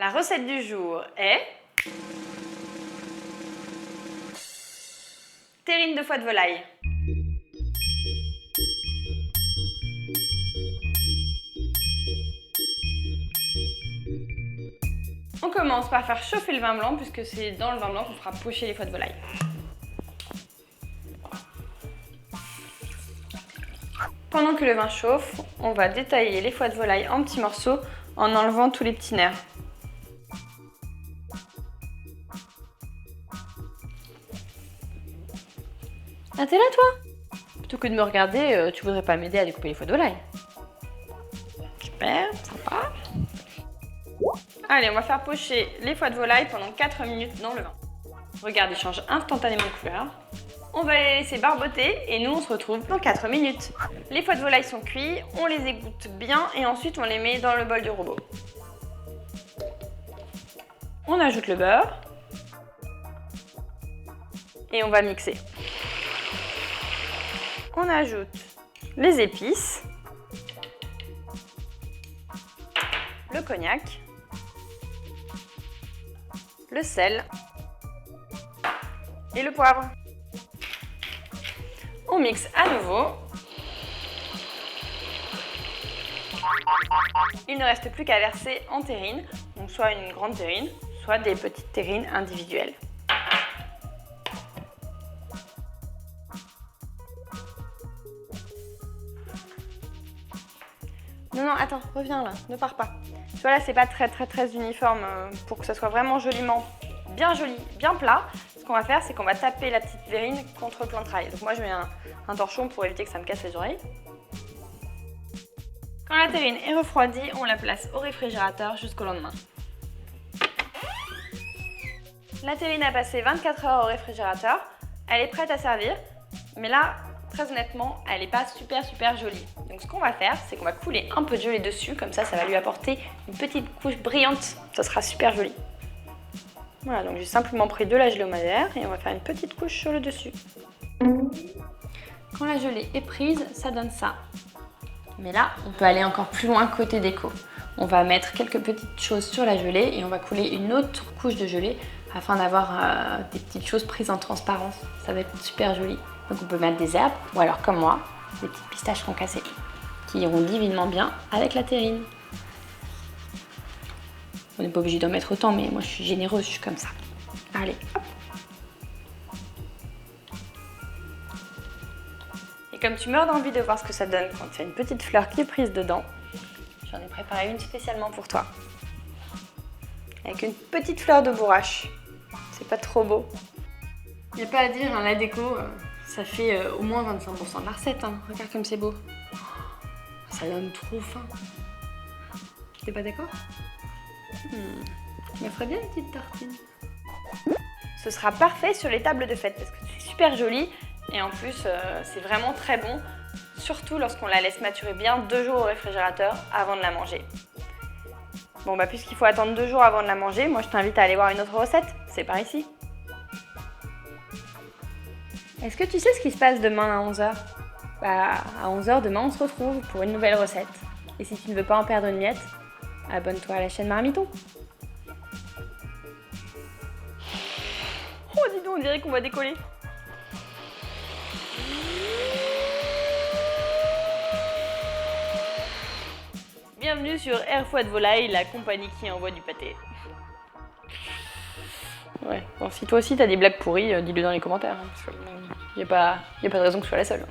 La recette du jour est terrine de foie de volaille. On commence par faire chauffer le vin blanc puisque c'est dans le vin blanc qu'on fera pocher les foies de volaille. Pendant que le vin chauffe, on va détailler les foies de volaille en petits morceaux en enlevant tous les petits nerfs. Ah, t'es là toi? Plutôt que de me regarder, tu voudrais pas m'aider à découper les foies de volaille? Super, sympa. Allez, on va faire pocher les foies de volaille pendant 4 minutes dans le vin. Regarde, ils changent instantanément de couleur. On va les laisser barboter et nous on se retrouve dans 4 minutes. Les foies de volaille sont cuits, on les égoutte bien et ensuite on les met dans le bol du robot. On ajoute le beurre et on va mixer. On ajoute les épices, le cognac, le sel et le poivre. On mixe à nouveau. Il ne reste plus qu'à verser en terrine, donc soit une grande terrine, soit des petites terrines individuelles. Non, attends, reviens là, ne pars pas. Tu vois là, c'est pas très uniforme pour que ça soit vraiment joliment, bien joli, bien plat. Ce qu'on va faire, c'est qu'on va taper la petite terrine contre le plan de travail. Donc moi, je mets un torchon pour éviter que ça me casse les oreilles. Quand la terrine est refroidie, on la place au réfrigérateur jusqu'au lendemain. La terrine a passé 24 heures au réfrigérateur. Elle est prête à servir, mais là, très honnêtement, elle n'est pas super jolie. Donc ce qu'on va faire, c'est qu'on va couler un peu de gelée dessus, comme ça va lui apporter une petite couche brillante. Ça sera super joli. Voilà, donc j'ai simplement pris de la gelée au madère et on va faire une petite couche sur le dessus. Quand la gelée est prise, ça donne ça. Mais là, on peut aller encore plus loin côté déco. On va mettre quelques petites choses sur la gelée et on va couler une autre couche de gelée afin d'avoir des petites choses prises en transparence. Ça va être super joli. Donc on peut mettre des herbes ou alors comme moi, des petites pistaches concassées qui iront divinement bien avec la terrine. On n'est pas obligé d'en mettre autant, mais moi je suis généreuse, je suis comme ça. Allez, hop. Et comme tu meurs d'envie de voir ce que ça donne quand il y a une petite fleur qui est prise dedans, j'en ai préparé une spécialement pour toi. Avec une petite fleur de bourrache. C'est pas trop beau? Il n'y a pas à dire, hein, la déco, ça fait au moins 25% de la recette. Hein. Regarde comme c'est beau. Ça donne trop faim. T'es pas d'accord? Tu me ferais bien une petite tartine. Ce sera parfait sur les tables de fête parce que c'est super joli et en plus c'est vraiment très bon, surtout lorsqu'on la laisse maturer bien 2 jours au réfrigérateur avant de la manger. Bon bah puisqu'il faut attendre 2 jours avant de la manger, moi je t'invite à aller voir une autre recette, c'est par ici. Est-ce que tu sais ce qui se passe demain à 11h? Bah à 11h demain on se retrouve pour une nouvelle recette. Et si tu ne veux pas en perdre une miette, abonne-toi à la chaîne Marmiton. Oh dis donc, on dirait qu'on va décoller. Bienvenue sur Air Foie de Volaille, la compagnie qui envoie du pâté. Ouais, bon si toi aussi t'as des blagues pourries, dis-le dans les commentaires. Hein, parce que, y a pas de raison que je sois la seule.